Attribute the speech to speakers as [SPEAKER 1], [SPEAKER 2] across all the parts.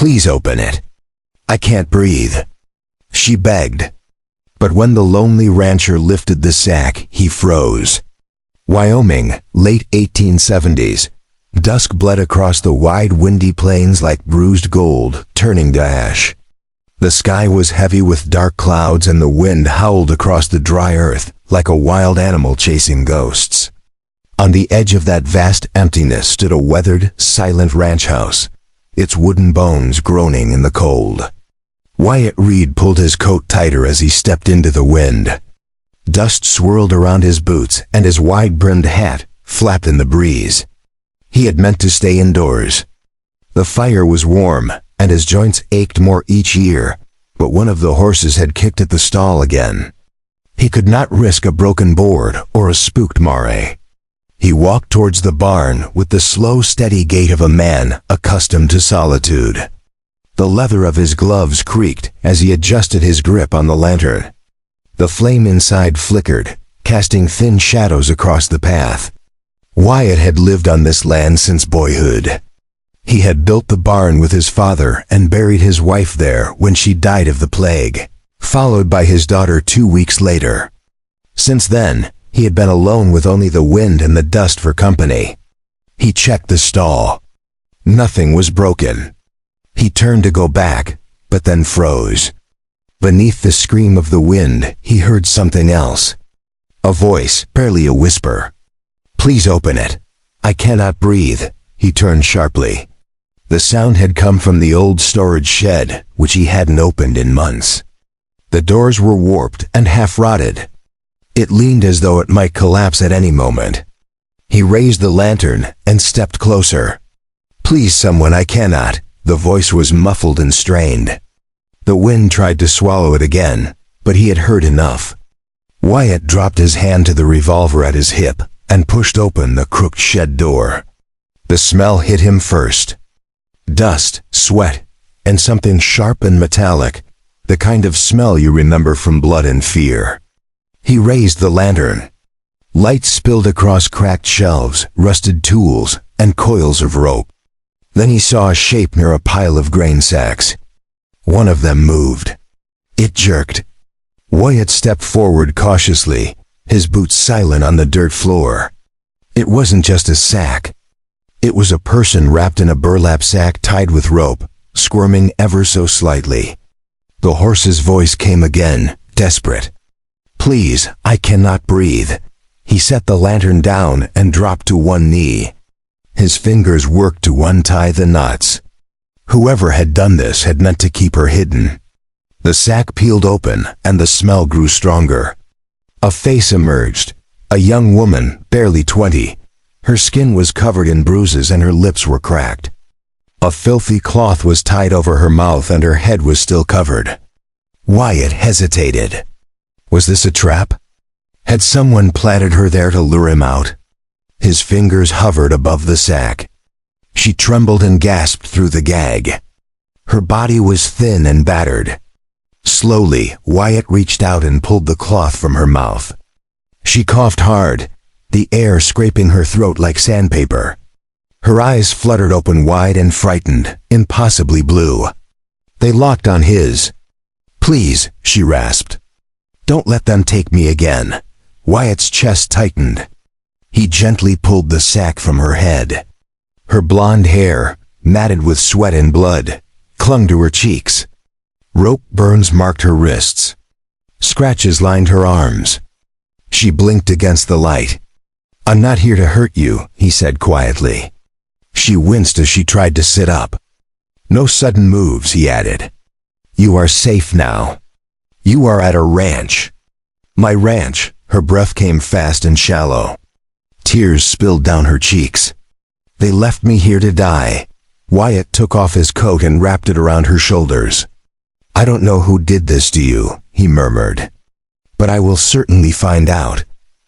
[SPEAKER 1] "Please open it. I can't breathe," she begged. But when the lonely rancher lifted the sack, he froze. Wyoming, late 1870s. Dusk bled across the wide, windy plains like bruised gold, turning to ash. The sky was heavy with dark clouds, and the wind howled across the dry earth like a wild animal chasing ghosts. On the edge of that vast emptiness stood a weathered, silent ranch house, its wooden bones groaning in the cold. Wyatt Reed pulled his coat tighter as he stepped into the wind. Dust swirled around his boots, and his wide-brimmed hat flapped in the breeze. He had meant to stay indoors. The fire was warm, and his joints ached more each year, but one of the horses had kicked at the stall again. He could not risk a broken board or a spooked mare. He walked towards the barn with the slow, steady gait of a man accustomed to solitude. The leather of his gloves creaked as he adjusted his grip on the lantern. The flame inside flickered, casting thin shadows across the path. Wyatt had lived on this land since boyhood. He had built the barn with his father and buried his wife there when she died of the plague, followed by his daughter 2 weeks later. Since then, he had been alone with only the wind and the dust for company. He checked the stall. Nothing was broken. He turned to go back, but then froze. Beneath the scream of the wind, he heard something else. A voice, barely a whisper. "Please open it. I cannot breathe." He turned sharply. The sound had come from the old storage shed, which he hadn't opened in months. The doors were warped and half-rotted. It leaned as though it might collapse at any moment. He raised the lantern and stepped closer. "Please, someone, I cannot." The voice was muffled and strained. The wind tried to swallow it again, but he had heard enough. Wyatt dropped his hand to the revolver at his hip and pushed open the crooked shed door. The smell hit him first. Dust, sweat, and something sharp and metallic, the kind of smell you remember from blood and fear. He raised the lantern. Light spilled across cracked shelves, rusted tools, and coils of rope. Then he saw a shape near a pile of grain sacks. One of them moved. It jerked. Wyatt stepped forward cautiously, his boots silent on the dirt floor. It wasn't just a sack. It was a person wrapped in a burlap sack tied with rope, squirming ever so slightly. The horse's voice came again, desperate. "Please, I cannot breathe." He set the lantern down and dropped to one knee. His fingers worked to untie the knots. Whoever had done this had meant to keep her hidden. The sack peeled open, and the smell grew stronger. A face emerged, a young woman, barely 20. Her skin was covered in bruises and her lips were cracked. A filthy cloth was tied over her mouth and her head was still covered. Wyatt hesitated. Was this a trap? Had someone planted her there to lure him out? His fingers hovered above the sack. She trembled and gasped through the gag. Her body was thin and battered. Slowly, Wyatt reached out and pulled the cloth from her mouth. She coughed hard, the air scraping her throat like sandpaper. Her eyes fluttered open wide and frightened, impossibly blue. They locked on his. "Please," she rasped. "Don't let them take me again." Wyatt's chest tightened. He gently pulled the sack from her head. Her blonde hair, matted with sweat and blood, clung to her cheeks. Rope burns marked her wrists. Scratches lined her arms. She blinked against the light. "I'm not here to hurt you," he said quietly. She winced as she tried to sit up. "No sudden moves," he added. "You are safe now. You are at a ranch." "My ranch." Her breath came fast and shallow. Tears spilled down her cheeks. "They left me here to die." Wyatt took off his coat and wrapped it around her shoulders. "I don't know who did this to you," he murmured. "But I will certainly find out."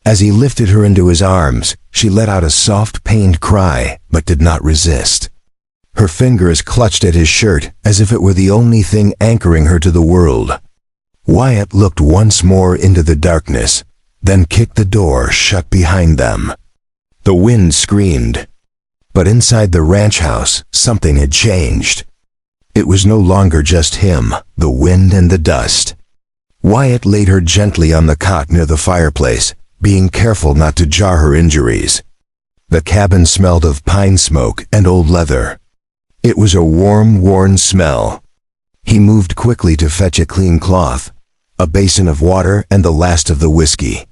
[SPEAKER 1] As he lifted her into his arms, she let out a soft, pained cry, but did not resist. Her fingers clutched at his shirt as if it were the only thing anchoring her to the world. Wyatt looked once more into the darkness, then kicked the door shut behind them. The wind screamed. But inside the ranch house, something had changed. It was no longer just him, the wind and the dust. Wyatt laid her gently on the cot near the fireplace, being careful not to jar her injuries. The cabin smelled of pine smoke and old leather. It was a warm, worn smell. He moved quickly to fetch a clean cloth, a basin of water, and the last of the whiskey.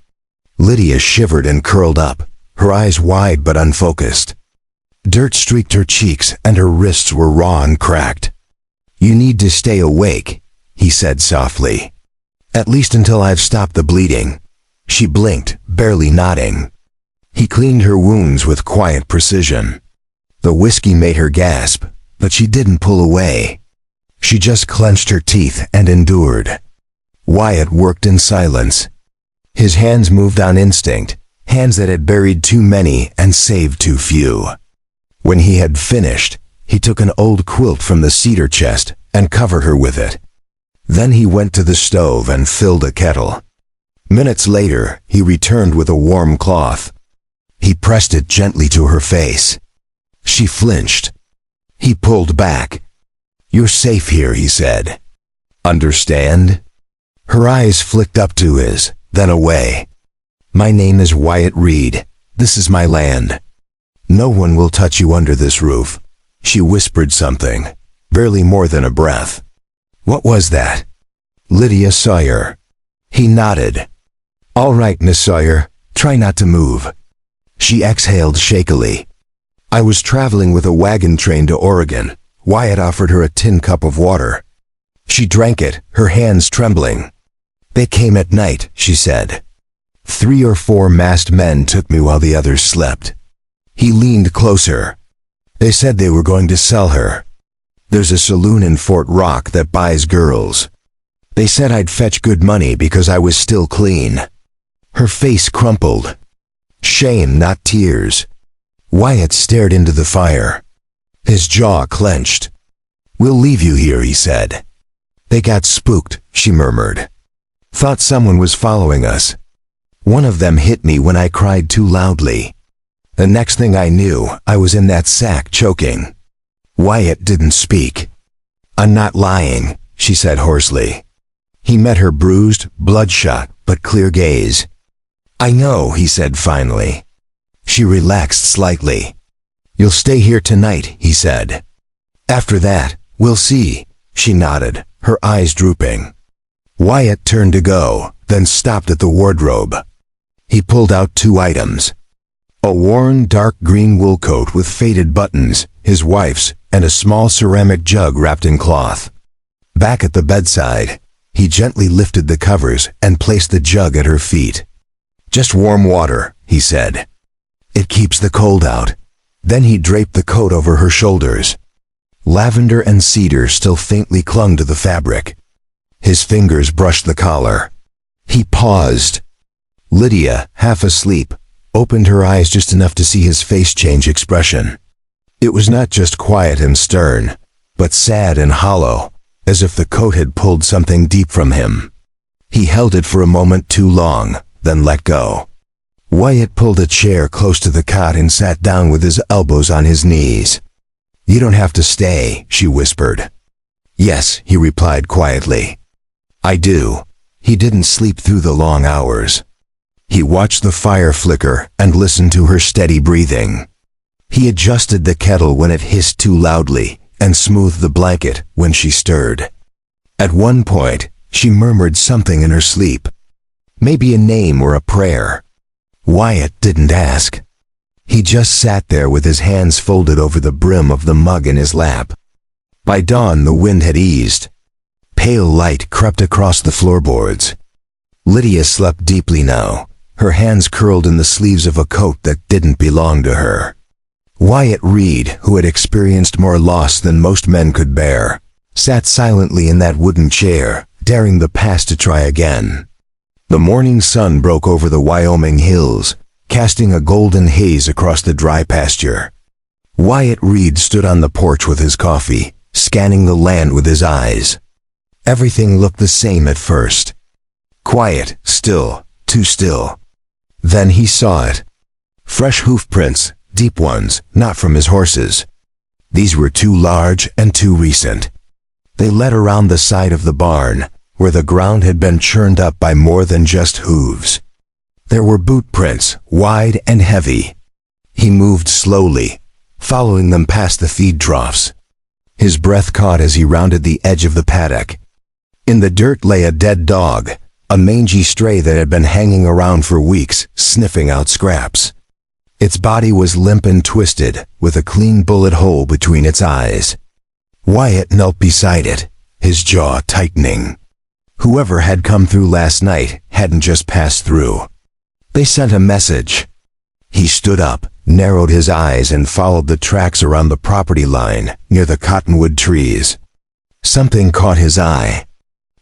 [SPEAKER 1] Lydia shivered and curled up, her eyes wide but unfocused. Dirt streaked her cheeks and her wrists were raw and cracked. "You need to stay awake," he said softly. "At least until I've stopped the bleeding." She blinked, barely nodding. He cleaned her wounds with quiet precision. The whiskey made her gasp, but she didn't pull away. She just clenched her teeth and endured. Wyatt worked in silence. His hands moved on instinct, hands that had buried too many and saved too few. When he had finished, he took an old quilt from the cedar chest and covered her with it. Then he went to the stove and filled a kettle. Minutes later, he returned with a warm cloth. He pressed it gently to her face. She flinched. He pulled back. "You're safe here," he said. "Understand?" Her eyes flicked up to his, then away. "My name is Wyatt Reed. This is my land. No one will touch you under this roof." She whispered something, barely more than a breath. "What was that?" "Lydia Sawyer." He nodded. "All right, Miss Sawyer, try not to move." She exhaled shakily. "I was traveling with a wagon train to Oregon." Wyatt offered her a tin cup of water. She drank it, her hands trembling. "They came at night," she said. 3 or 4 masked men took me while the others slept." He leaned closer. "They said they were going to sell her. There's a saloon in Fort Rock that buys girls. They said I'd fetch good money because I was still clean." Her face crumpled. Shame, not tears. Wyatt stared into the fire. His jaw clenched. "We'll leave you here," he said. "They got spooked," she murmured. "Thought someone was following us. One of them hit me when I cried too loudly. The next thing I knew, I was in that sack choking." Wyatt didn't speak. "I'm not lying," she said hoarsely. He met her bruised, bloodshot, but clear gaze. "I know," he said finally. She relaxed slightly. "You'll stay here tonight," he said. "After that, we'll see." She nodded, her eyes drooping. Wyatt turned to go, then stopped at the wardrobe. He pulled out 2 items. A worn dark green wool coat with faded buttons, his wife's, and a small ceramic jug wrapped in cloth. Back at the bedside, he gently lifted the covers and placed the jug at her feet. "Just warm water," he said. "It keeps the cold out." Then he draped the coat over her shoulders. Lavender and cedar still faintly clung to the fabric. His fingers brushed the collar. He paused. Lydia, half asleep, opened her eyes just enough to see his face change expression. It was not just quiet and stern, but sad and hollow, as if the coat had pulled something deep from him. He held it for a moment too long, then let go. Wyatt pulled a chair close to the cot and sat down with his elbows on his knees. "You don't have to stay," she whispered. "Yes," he replied quietly. "I do." He didn't sleep through the long hours. He watched the fire flicker and listened to her steady breathing. He adjusted the kettle when it hissed too loudly and smoothed the blanket when she stirred. At one point, she murmured something in her sleep. Maybe a name or a prayer. Wyatt didn't ask. He just sat there with his hands folded over the brim of the mug in his lap. By dawn, the wind had eased. Pale light crept across the floorboards. Lydia slept deeply now, her hands curled in the sleeves of a coat that didn't belong to her. Wyatt Reed, who had experienced more loss than most men could bear, sat silently in that wooden chair, daring the past to try again. The morning sun broke over the Wyoming hills, casting a golden haze across the dry pasture. Wyatt Reed stood on the porch with his coffee, scanning the land with his eyes. Everything looked the same at first. Quiet, still, too still. Then he saw it. Fresh hoof prints, deep ones, not from his horses. These were too large and too recent. They led around the side of the barn, where the ground had been churned up by more than just hooves. There were boot prints, wide and heavy. He moved slowly, following them past the feed troughs. His breath caught as he rounded the edge of the paddock. In the dirt lay a dead dog, a mangy stray that had been hanging around for weeks, sniffing out scraps. Its body was limp and twisted, with a clean bullet hole between its eyes. Wyatt knelt beside it, his jaw tightening. Whoever had come through last night hadn't just passed through. They sent a message. He stood up, narrowed his eyes, and followed the tracks around the property line near the cottonwood trees. Something caught his eye.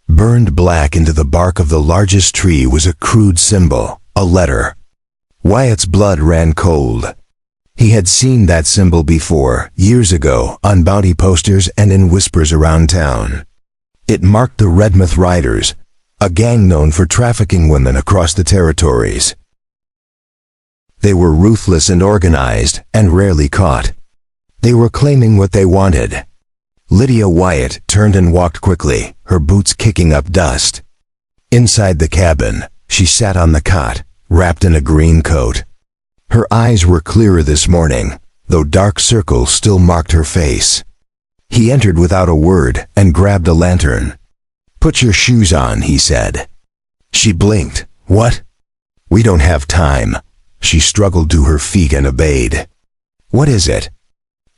[SPEAKER 1] Burned black into the bark of the largest tree was a crude symbol, a letter. Wyatt's blood ran cold. He had seen that symbol before, years ago, on bounty posters and in whispers around town. It marked the Redmouth Riders, a gang known for trafficking women across the territories. They were ruthless and organized, and rarely caught. They were claiming what they wanted. Lydia Wyatt turned and walked quickly, her boots kicking up dust. Inside the cabin, she sat on the cot, wrapped in a green coat. Her eyes were clearer this morning, though dark circles still marked her face. He entered without a word and grabbed a lantern. "Put your shoes on," he said. She blinked. "What?" "We don't have time." She struggled to her feet and obeyed. "What is it?"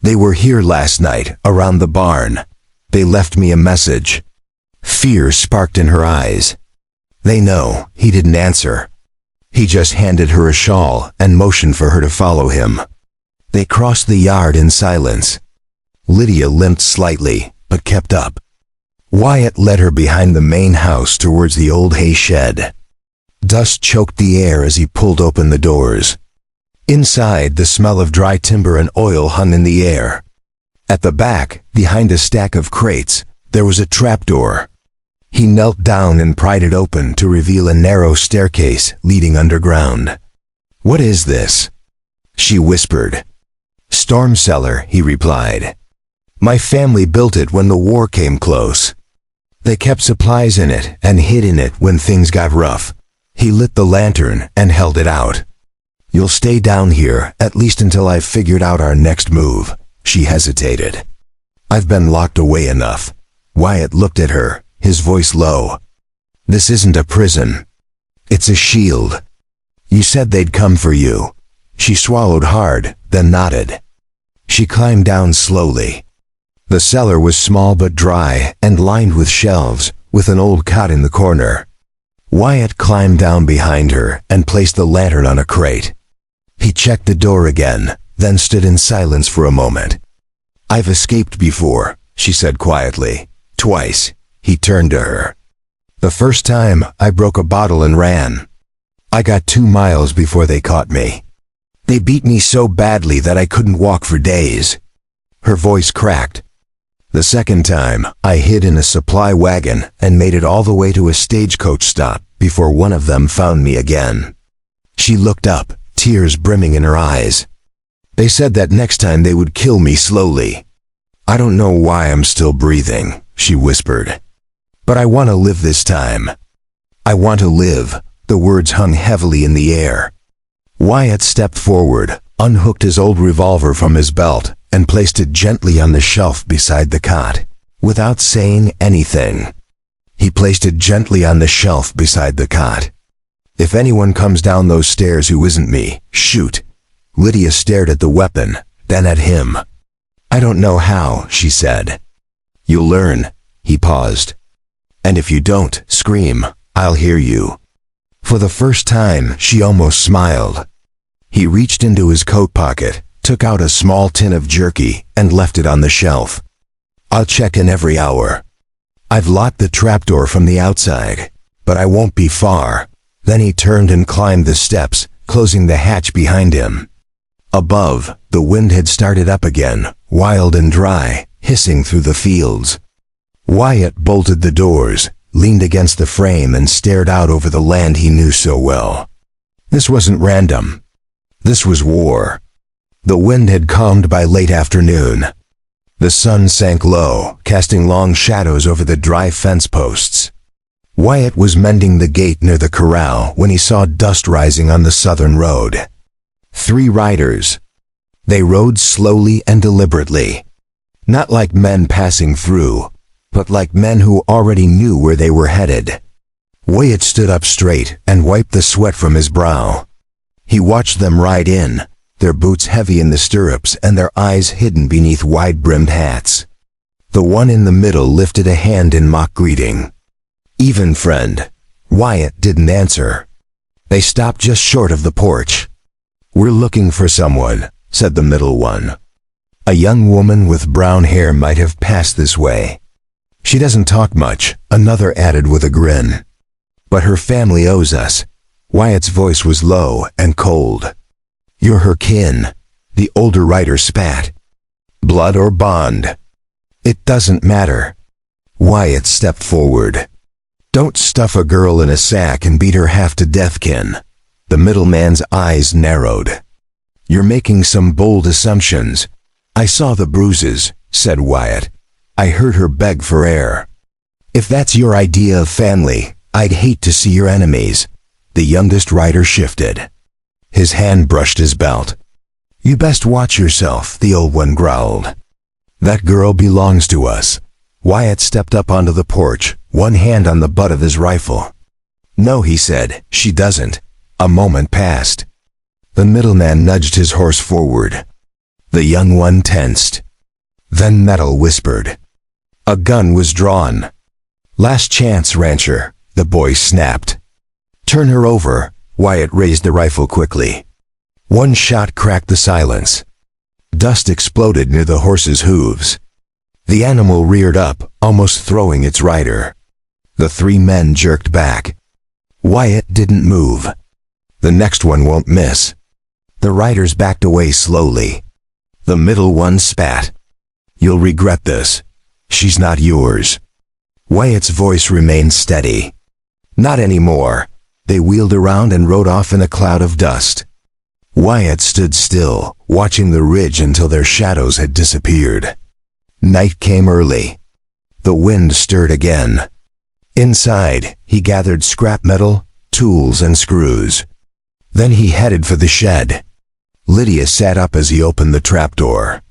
[SPEAKER 1] "They were here last night, around the barn. They left me a message." Fear sparked in her eyes. "They know." He didn't answer. He just handed her a shawl and motioned for her to follow him. They crossed the yard in silence. Lydia limped slightly, but kept up. Wyatt led her behind the main house towards the old hay shed. Dust choked the air as he pulled open the doors. Inside, the smell of dry timber and oil hung in the air. At the back, behind a stack of crates, there was a trapdoor. He knelt down and pried it open to reveal a narrow staircase leading underground. "What is this?" she whispered. "Storm cellar," he replied. "My family built it when the war came close. They kept supplies in it and hid in it when things got rough." He lit the lantern and held it out. "You'll stay down here, at least until I've figured out our next move." She hesitated. "I've been locked away enough." Wyatt looked at her, his voice low. "This isn't a prison. It's a shield. You said they'd come for you." She swallowed hard, then nodded. She climbed down slowly. The cellar was small but dry and lined with shelves, with an old cot in the corner. Wyatt climbed down behind her and placed the lantern on a crate. He checked the door again, then stood in silence for a moment. "I've escaped before," she said quietly. "Twice." He turned to her. "The first time, I broke a bottle and ran. I got 2 miles before they caught me. They beat me so badly that I couldn't walk for days." Her voice cracked. "The second time, I hid in a supply wagon and made it all the way to a stagecoach stop before one of them found me again." She looked up, tears brimming in her eyes. "They said that next time they would kill me slowly. I don't know why I'm still breathing," she whispered. "But I want to live this time. I want to live." The words hung heavily in the air. Wyatt stepped forward, unhooked his old revolver from his belt, and placed it gently on the shelf beside the cot. Without saying anything, he placed it gently on the shelf beside the cot. "If anyone comes down those stairs who isn't me, shoot." Lydia stared at the weapon, then at him. "I don't know how," she said. "You'll learn." He paused. "And if you don't, scream. I'll hear you." For the first time, she almost smiled. He reached into his coat pocket, took out a small tin of jerky, and left it on the shelf. "I'll check in every hour. I've locked the trapdoor from the outside, but I won't be far." Then he turned and climbed the steps, closing the hatch behind him. Above, the wind had started up again, wild and dry, hissing through the fields. Wyatt bolted the doors, leaned against the frame, and stared out over the land he knew so well. This wasn't random. This was war. The wind had calmed by late afternoon. The sun sank low, casting long shadows over the dry fence posts. Wyatt was mending the gate near the corral when he saw dust rising on the southern road. 3 riders. They rode slowly and deliberately. Not like men passing through, but like men who already knew where they were headed. Wyatt stood up straight and wiped the sweat from his brow. He watched them ride in, their boots heavy in the stirrups and their eyes hidden beneath wide-brimmed hats. The one in the middle lifted a hand in mock greeting. "Even, friend." Wyatt didn't answer. They stopped just short of the porch. "We're looking for someone," said the middle one. A young woman with brown hair might have passed this way. "She doesn't talk much," another added with a grin. "But her family owes us." Wyatt's voice was low and cold. "You're her kin," the older rider spat. "Blood or bond?" "It doesn't matter." Wyatt stepped forward. "Don't stuff a girl in a sack and beat her half to death, kin." The middleman's eyes narrowed. "You're making some bold assumptions." "I saw the bruises," said Wyatt. "I heard her beg for air." "If that's your idea of family, I'd hate to see your enemies." The youngest rider shifted. His hand brushed his belt. "You best watch yourself," the old one growled. "That girl belongs to us." Wyatt stepped up onto the porch, one hand on the butt of his rifle. "No," he said, "she doesn't." A moment passed. The middleman nudged his horse forward. The young one tensed. Then Nettle whispered. A gun was drawn. "Last chance, rancher," the boy snapped. "Turn her over." Wyatt raised the rifle quickly. One shot cracked the silence. Dust exploded near the horse's hooves. The animal reared up, almost throwing its rider. The 3 men jerked back. Wyatt didn't move. "The next one won't miss." The riders backed away slowly. The middle one spat. "You'll regret this. She's not yours." Wyatt's voice remained steady. "Not anymore." They wheeled around and rode off in a cloud of dust. Wyatt stood still, watching the ridge until their shadows had disappeared. Night came early. The wind stirred again. Inside, he gathered scrap metal, tools, and screws. Then he headed for the shed. Lydia sat up as he opened the trapdoor.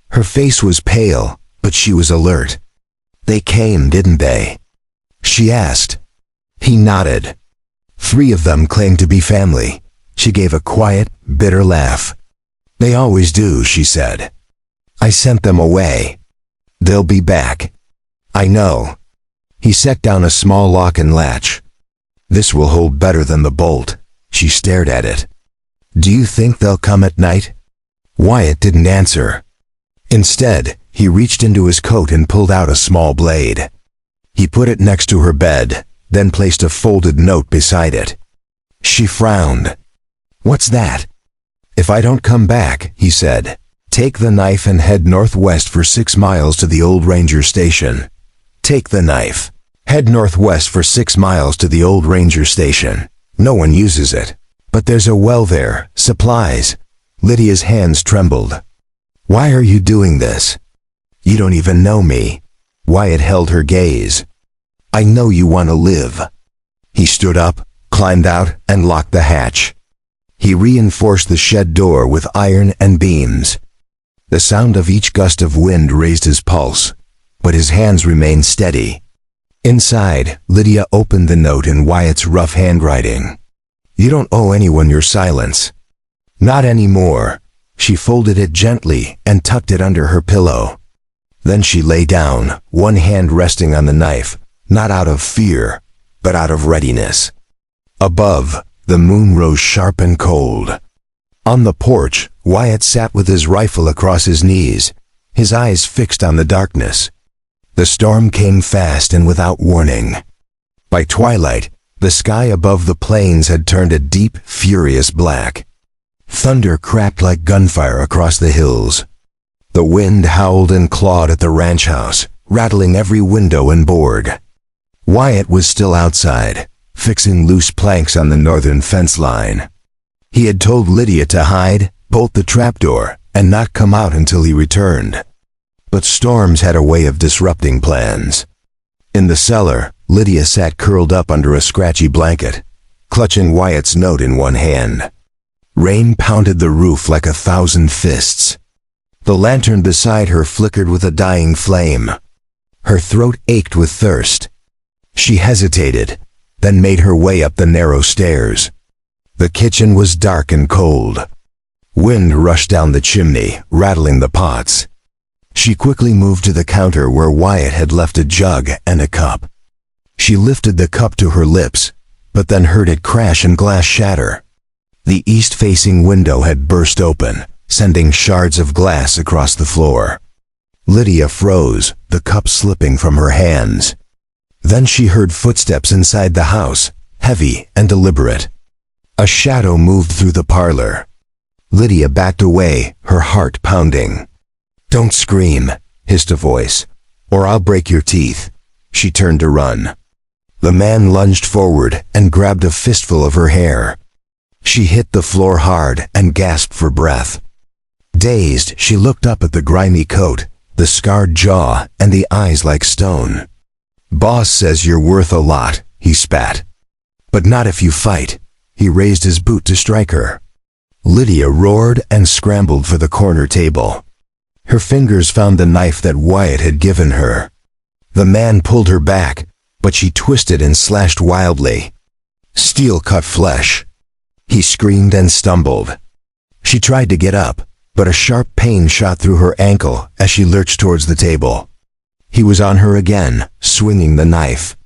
[SPEAKER 1] Her face was pale, but she was alert. "They came, didn't they?" she asked. He nodded. 3 of them claimed to be family. She gave a quiet, bitter laugh. "They always do," she said. "I sent them away. They'll be back." "I know." He set down a small lock and latch. "This will hold better than the bolt." She stared at it. "Do you think they'll come at night?" Wyatt didn't answer. Instead, he reached into his coat and pulled out a small blade. He put it next to her bed, then placed a folded note beside it. She frowned. "What's that?" "If I don't come back," he said, "take the knife and head northwest for 6 miles to the old ranger station." Take the knife. Head northwest for 6 miles to the old ranger station. No one uses it. But there's a well there, supplies. Lydia's hands trembled. "Why are you doing this?" "You don't even know me." Wyatt held her gaze. "I know you want to live." He stood up, climbed out, and locked the hatch. He reinforced the shed door with iron and beams. The sound of each gust of wind raised his pulse, but his hands remained steady. Inside, Lydia opened the note in Wyatt's rough handwriting. "You don't owe anyone your silence." "Not anymore." She folded it gently and tucked it under her pillow. Then she lay down, one hand resting on the knife, not out of fear, but out of readiness. Above, the moon rose sharp and cold. On the porch, Wyatt sat with his rifle across his knees, his eyes fixed on the darkness. The storm came fast and without warning. By twilight, the sky above the plains had turned a deep, furious black. Thunder cracked like gunfire across the hills. The wind howled and clawed at the ranch house, rattling every window and board. Wyatt was still outside, fixing loose planks on the northern fence line. He had told Lydia to hide, bolt the trapdoor, and not come out until he returned. But storms had a way of disrupting plans. In the cellar, Lydia sat curled up under a scratchy blanket, clutching Wyatt's note in one hand. Rain pounded the roof like 1,000 fists. The lantern beside her flickered with a dying flame. Her throat ached with thirst. She hesitated, then made her way up the narrow stairs. The kitchen was dark and cold. Wind rushed down the chimney, rattling the pots. She quickly moved to the counter where Wyatt had left a jug and a cup. She lifted the cup to her lips, but then heard it crash and glass shatter. The east-facing window had burst open, sending shards of glass across the floor. Lydia froze, the cup slipping from her hands. Then she heard footsteps inside the house, heavy and deliberate. A shadow moved through the parlor. Lydia backed away, her heart pounding. "Don't scream," hissed a voice, "or I'll break your teeth." She turned to run. The man lunged forward and grabbed a fistful of her hair. She hit the floor hard and gasped for breath. Dazed, she looked up at the grimy coat, the scarred jaw, and the eyes like stone. "Boss says you're worth a lot," he spat. "But not if you fight." He raised his boot to strike her. Lydia roared and scrambled for the corner table. Her fingers found the knife that Wyatt had given her. The man pulled her back, but she twisted and slashed wildly. Steel cut flesh. He screamed and stumbled. She tried to get up, but a sharp pain shot through her ankle as she lurched towards the table. He was on her again, swinging the knife.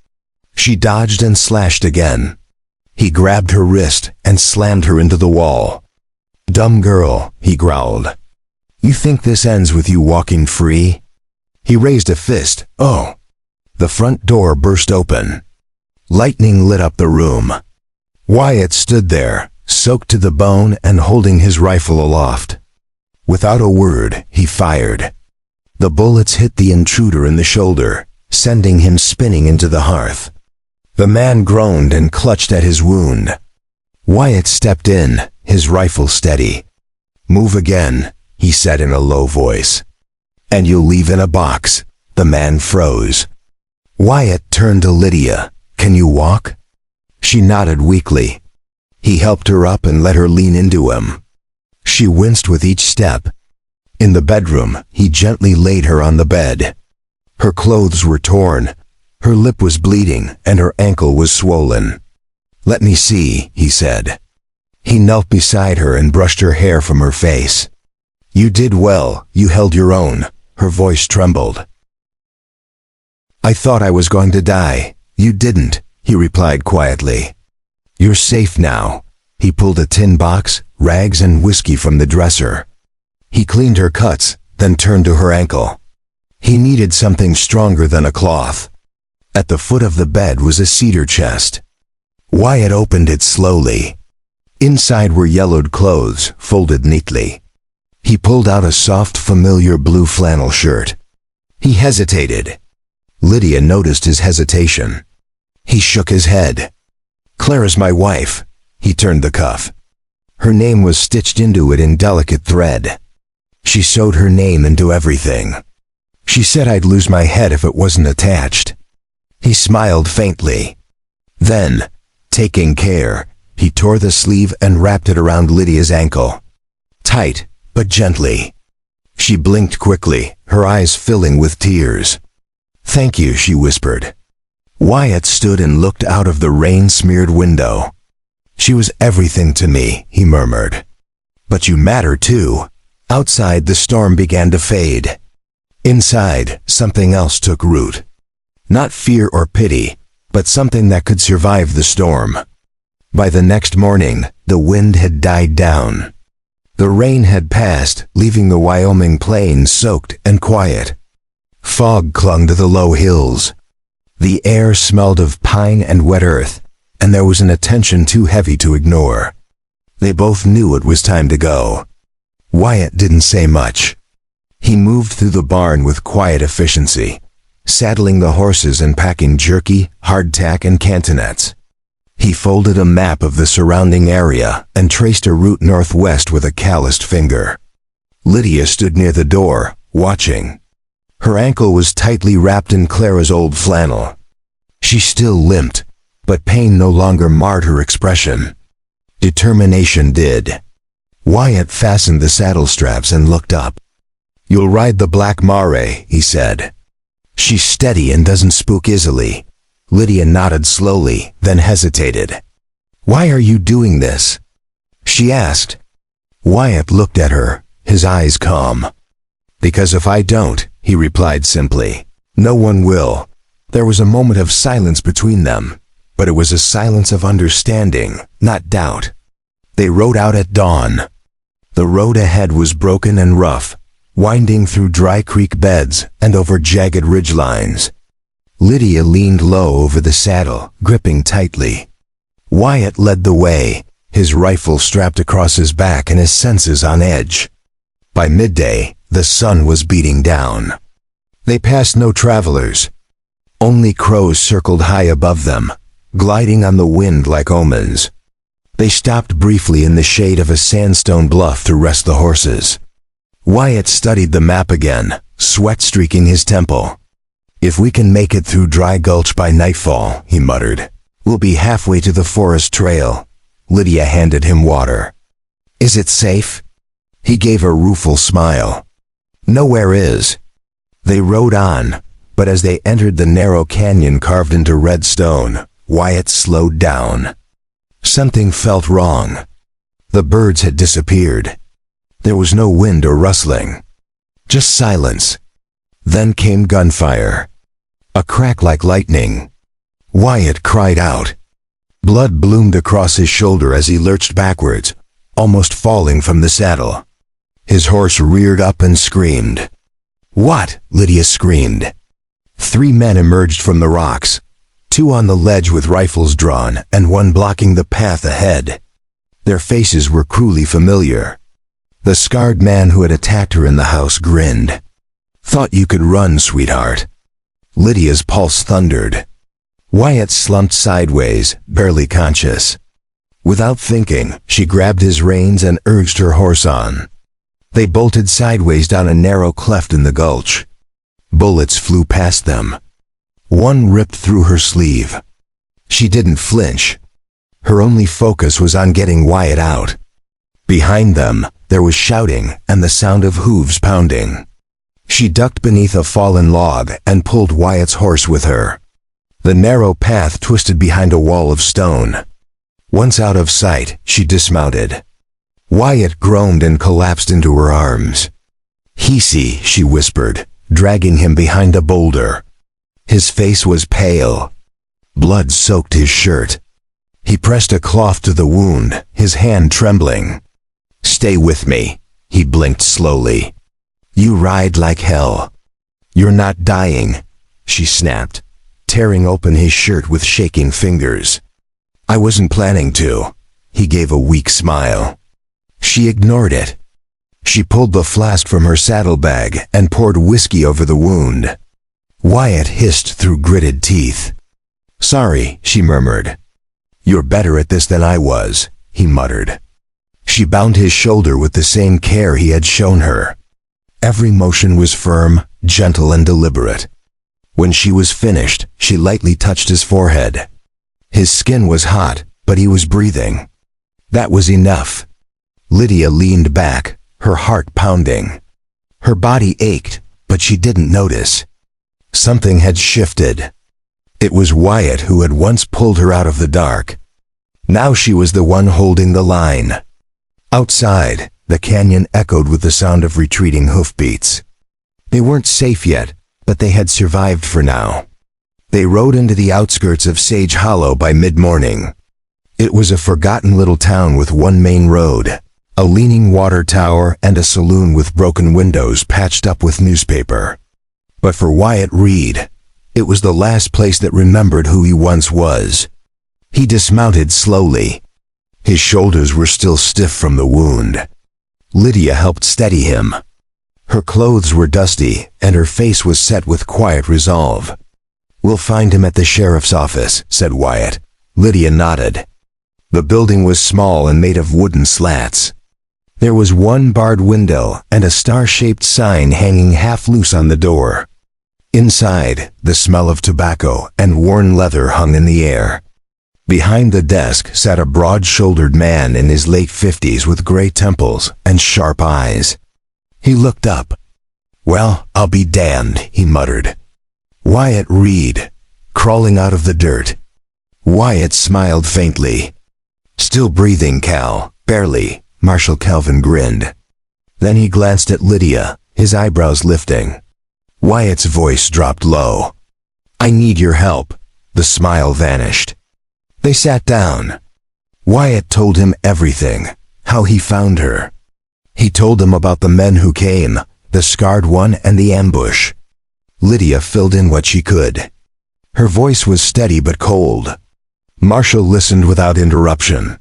[SPEAKER 1] She dodged and slashed again. He grabbed her wrist and slammed her into the wall. "Dumb girl," he growled. "You think this ends with you walking free?" He raised a fist. "Oh!" The front door burst open. Lightning lit up the room. Wyatt stood there, soaked to the bone and holding his rifle aloft. Without a word, he fired. The bullets hit the intruder in the shoulder, sending him spinning into the hearth. The man groaned and clutched at his wound. Wyatt stepped in, his rifle steady. "Move again," he said in a low voice. "And you'll leave in a box." The man froze. Wyatt turned to Lydia. "Can you walk?" She nodded weakly. He helped her up and let her lean into him. She winced with each step. In the bedroom, he gently laid her on the bed. Her clothes were torn. Her lip was bleeding and her ankle was swollen. "Let me see," he said. He knelt beside her and brushed her hair from her face. "You did well, you held your own." Her voice trembled. "I thought I was going to die." "You didn't," he replied quietly. "You're safe now." He pulled a tin box, rags and whiskey from the dresser. He cleaned her cuts, then turned to her ankle. He needed something stronger than a cloth. At the foot of the bed was a cedar chest. Wyatt opened it slowly. Inside were yellowed clothes, folded neatly. He pulled out a soft, familiar blue flannel shirt. He hesitated. Lydia noticed his hesitation. He shook his head. "Clara's my wife." He turned the cuff. Her name was stitched into it in delicate thread. She sewed her name into everything. She said I'd lose my head if it wasn't attached. He smiled faintly. Then, taking care, he tore the sleeve and wrapped it around Lydia's ankle. Tight, but gently. She blinked quickly, her eyes filling with tears. "Thank you," she whispered. Wyatt stood and looked out of the rain-smeared window. "She was everything to me," he murmured. "But you matter too." Outside, the storm began to fade. Inside, something else took root. Not fear or pity, but something that could survive the storm. By the next morning, the wind had died down. The rain had passed, leaving the Wyoming plains soaked and quiet. Fog clung to the low hills. The air smelled of pine and wet earth, and there was an attention too heavy to ignore. They both knew it was time to go. Wyatt didn't say much. He moved through the barn with quiet efficiency, saddling the horses and packing jerky, hardtack, and cantonets. He folded a map of the surrounding area and traced a route northwest with a calloused finger. Lydia stood near the door, watching. Her ankle was tightly wrapped in Clara's old flannel. She still limped, but pain no longer marred her expression. Determination did. Wyatt fastened the saddle straps and looked up. "You'll ride the Black Mare," he said. "She's steady and doesn't spook easily." Lydia nodded slowly, then hesitated. "Why are you doing this?" she asked. Wyatt looked at her, his eyes calm. "Because if I don't," he replied simply, "no one will." There was a moment of silence between them, but it was a silence of understanding, not doubt. They rode out at dawn. The road ahead was broken and rough, winding through dry creek beds and over jagged ridgelines. Lydia leaned low over the saddle, gripping tightly. Wyatt led the way, his rifle strapped across his back and his senses on edge. By midday, the sun was beating down. They passed no travelers. Only crows circled high above them, gliding on the wind like omens. They stopped briefly in the shade of a sandstone bluff to rest the horses. Wyatt studied the map again, sweat streaking his temple. "If we can make it through Dry Gulch by nightfall," he muttered, "we'll be halfway to the forest trail." Lydia handed him water. "Is it safe?" He gave a rueful smile. "Nowhere is." They rode on, but as they entered the narrow canyon carved into red stone, Wyatt slowed down. Something felt wrong. The birds had disappeared. There was no wind or rustling. Just silence. Then came gunfire. A crack like lightning. Wyatt cried out. Blood bloomed across his shoulder as he lurched backwards, almost falling from the saddle. His horse reared up and screamed. "What?" Lydia screamed. 3 men emerged from the rocks, 2 on the ledge with rifles drawn and 1 blocking the path ahead. Their faces were cruelly familiar. The scarred man who had attacked her in the house grinned. "Thought you could run, sweetheart." Lydia's pulse thundered. Wyatt slumped sideways, barely conscious. Without thinking, she grabbed his reins and urged her horse on. They bolted sideways down a narrow cleft in the gulch. Bullets flew past them. One ripped through her sleeve. She didn't flinch. Her only focus was on getting Wyatt out. Behind them, there was shouting and the sound of hooves pounding. She ducked beneath a fallen log and pulled Wyatt's horse with her. The narrow path twisted behind a wall of stone. Once out of sight, she dismounted. Wyatt groaned and collapsed into her arms. "Hisi," she whispered, dragging him behind a boulder. His face was pale. Blood soaked his shirt. He pressed a cloth to the wound, his hand trembling. "Stay with me," he blinked slowly. "You ride like hell." "You're not dying," she snapped, tearing open his shirt with shaking fingers. "I wasn't planning to." He gave a weak smile. She ignored it. She pulled the flask from her saddlebag and poured whiskey over the wound. Wyatt hissed through gritted teeth. "Sorry," she murmured. "You're better at this than I was," he muttered. She bound his shoulder with the same care he had shown her. Every motion was firm, gentle, and deliberate. When she was finished, she lightly touched his forehead. His skin was hot, but he was breathing. That was enough. Lydia leaned back, her heart pounding. Her body ached, but she didn't notice. Something had shifted. It was Wyatt who had once pulled her out of the dark. Now she was the one holding the line. Outside, the canyon echoed with the sound of retreating hoofbeats. They weren't safe yet, but they had survived for now. They rode into the outskirts of Sage Hollow by mid-morning. It was a forgotten little town with one main road, a leaning water tower and a saloon with broken windows patched up with newspaper. But for Wyatt Reed, it was the last place that remembered who he once was. He dismounted slowly. His shoulders were still stiff from the wound. Lydia helped steady him. Her clothes were dusty, and her face was set with quiet resolve. "We'll find him at the sheriff's office," said Wyatt. Lydia nodded. The building was small and made of wooden slats. There was one barred window and a star-shaped sign hanging half loose on the door. Inside, the smell of tobacco and worn leather hung in the air. Behind the desk sat a broad-shouldered man in his late 50s with gray temples and sharp eyes. He looked up. "Well, I'll be damned," he muttered. "Wyatt Reed, crawling out of the dirt." Wyatt smiled faintly. "Still breathing, Cal, barely," Marshal Kelvin grinned. Then he glanced at Lydia, his eyebrows lifting. Wyatt's voice dropped low. "I need your help." The smile vanished. They sat down. Wyatt told him everything, how he found her. He told him about the men who came, the scarred one and the ambush. Lydia filled in what she could. Her voice was steady but cold. Marshall listened without interruption.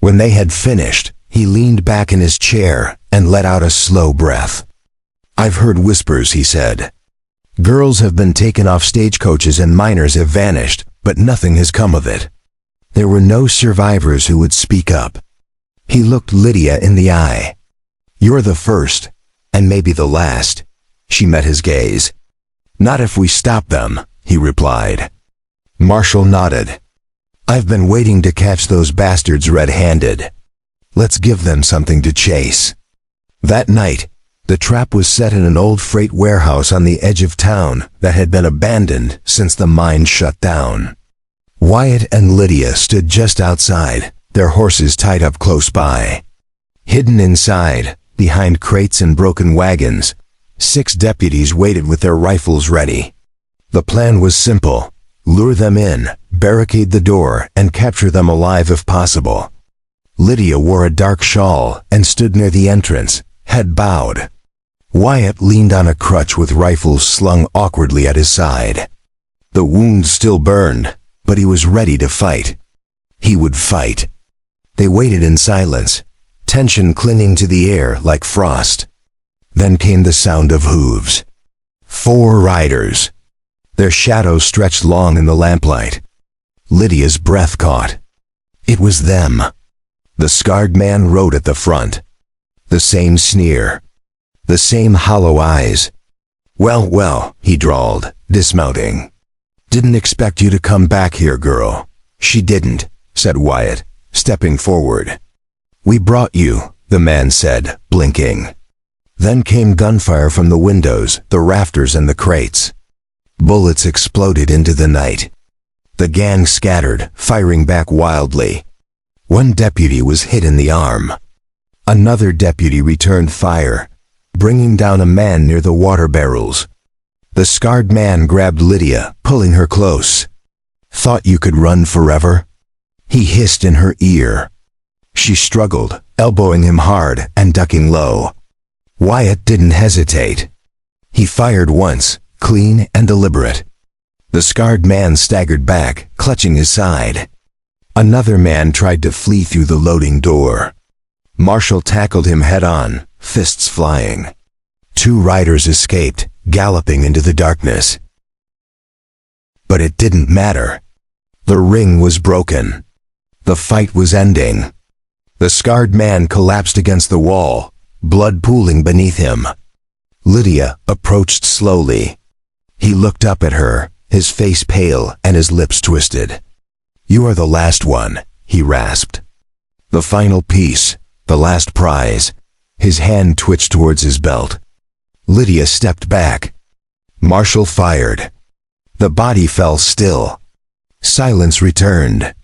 [SPEAKER 1] When they had finished, he leaned back in his chair and let out a slow breath. "I've heard whispers," he said. "Girls have been taken off stagecoaches and minors have vanished, but nothing has come of it. There were no survivors who would speak up." He looked Lydia in the eye. "You're the first, and maybe the last." She met his gaze. "Not if we stop them," he replied. Marshall nodded. "I've been waiting to catch those bastards red-handed. Let's give them something to chase." That night, the trap was set in an old freight warehouse on the edge of town that had been abandoned since the mine shut down. Wyatt and Lydia stood just outside, their horses tied up close by. Hidden inside, behind crates and broken wagons, 6 deputies waited with their rifles ready. The plan was simple: lure them in, barricade the door, and capture them alive if possible. Lydia wore a dark shawl and stood near the entrance, head bowed. Wyatt leaned on a crutch with rifles slung awkwardly at his side. The wound still burned, but he was ready to fight. He would fight. They waited in silence, tension clinging to the air like frost. Then came the sound of hooves. 4 riders. Their shadows stretched long in the lamplight. Lydia's breath caught. It was them. The scarred man rode at the front. The same sneer. The same hollow eyes. Well, he drawled, dismounting. "Didn't expect you to come back here, girl." "She didn't," said Wyatt, stepping forward. "We brought you," the man said, blinking. Then came gunfire from the windows, the rafters, and the crates. Bullets exploded into the night. The gang scattered, firing back wildly. One deputy was hit in the arm. Another deputy returned fire, bringing down a man near the water barrels. The scarred man grabbed Lydia, pulling her close. "Thought you could run forever?" he hissed in her ear. She struggled, elbowing him hard and ducking low. Wyatt didn't hesitate. He fired once, clean and deliberate. The scarred man staggered back, clutching his side. Another man tried to flee through the loading door. Marshall tackled him head-on, fists flying. 2 riders escaped, galloping into the darkness. But it didn't matter. The ring was broken. The fight was ending. The scarred man collapsed against the wall, blood pooling beneath him. Lydia approached slowly. He looked up at her, his face pale and his lips twisted. "You are the last one," he rasped. "The final piece, the last prize." His hand twitched towards his belt. Lydia stepped back. Marshall fired. The body fell still. Silence returned.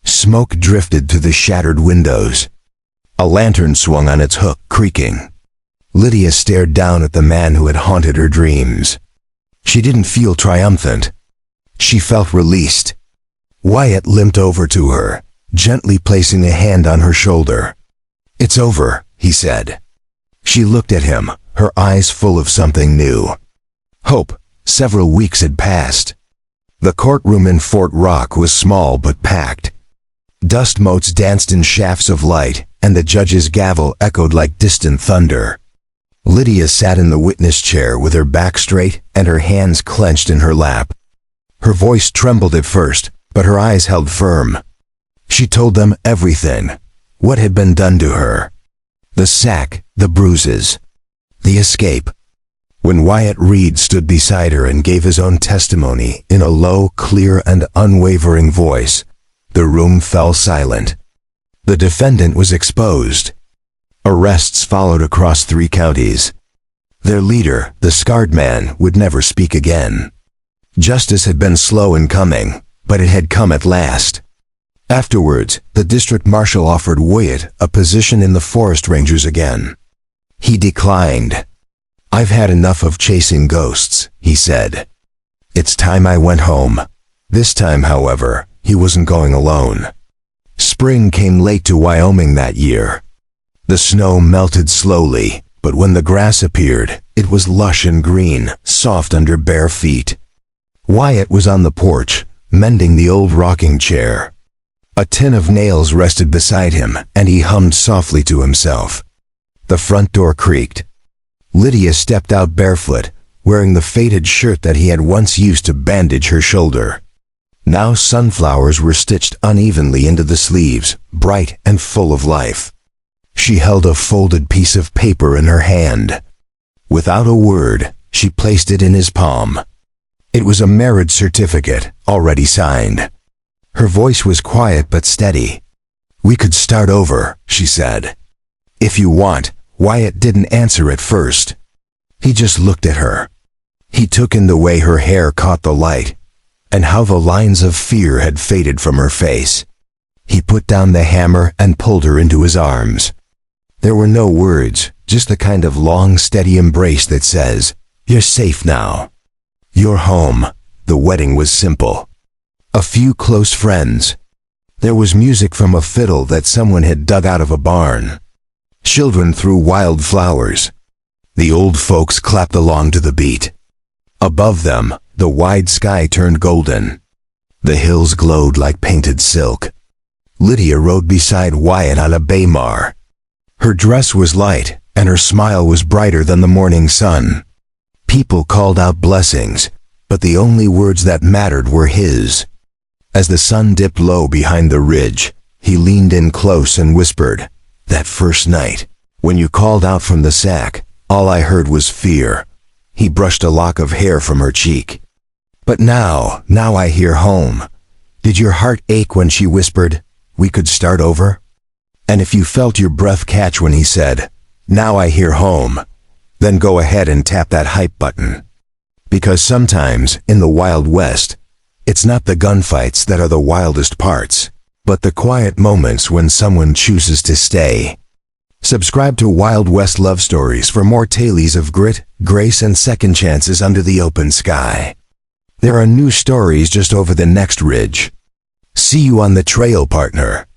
[SPEAKER 1] Smoke drifted through the shattered windows. A lantern swung on its hook, creaking. Lydia stared down at the man who had haunted her dreams. She didn't feel triumphant. She felt released. Wyatt limped over to her, gently placing a hand on her shoulder. "It's over," he said. She looked at him, her eyes full of something new. Hope. Several weeks had passed. The courtroom in Fort Rock was small but packed. Dust motes danced in shafts of light, and the judge's gavel echoed like distant thunder. Lydia sat in the witness chair with her back straight and her hands clenched in her lap. Her voice trembled at first, but her eyes held firm. She told them everything, what had been done to her. The sack, the bruises, the escape. When Wyatt Reed stood beside her and gave his own testimony in a low, clear, and unwavering voice, the room fell silent. The defendant was exposed. Arrests followed across 3 counties. Their leader, the scarred man, would never speak again. Justice had been slow in coming, but it had come at last. Afterwards, the district marshal offered Wyatt a position in the forest rangers again. He declined. "I've had enough of chasing ghosts," he said. "It's time I went home." This time, however, he wasn't going alone. Spring came late to Wyoming that year. The snow melted slowly, but when the grass appeared, it was lush and green, soft under bare feet. Wyatt was on the porch, mending the old rocking chair. A tin of nails rested beside him, and he hummed softly to himself. The front door creaked. Lydia stepped out barefoot, wearing the faded shirt that he had once used to bandage her shoulder. Now sunflowers were stitched unevenly into the sleeves, bright and full of life. She held a folded piece of paper in her hand. Without a word, she placed it in his palm. It was a marriage certificate, already signed. Her voice was quiet but steady. "We could start over," she said. "If you want." Wyatt didn't answer at first. He just looked at her. He took in the way her hair caught the light, and how the lines of fear had faded from her face. He put down the hammer and pulled her into his arms. There were no words, just the kind of long, steady embrace that says, "You're safe now. You're home." The wedding was simple. A few close friends. There was music from a fiddle that someone had dug out of a barn. Children threw wild flowers. The old folks clapped along to the beat. Above them, the wide sky turned golden. The hills glowed like painted silk. Lydia rode beside Wyatt on a bay mare. Her dress was light, and her smile was brighter than the morning sun. People called out blessings, but the only words that mattered were his. As the sun dipped low behind the ridge, he leaned in close and whispered, "That first night, when you called out from the sack, all I heard was fear." He brushed a lock of hair from her cheek. "But now I hear home." Did your heart ache when she whispered, "We could start over"? And if you felt your breath catch when he said, "Now I hear home," then go ahead and tap that hype button. Because sometimes, in the Wild West, it's not the gunfights that are the wildest parts, but the quiet moments when someone chooses to stay. Subscribe to Wild West Love Stories for more tales of grit, grace, and second chances under the open sky. There are new stories just over the next ridge. See you on the trail, partner.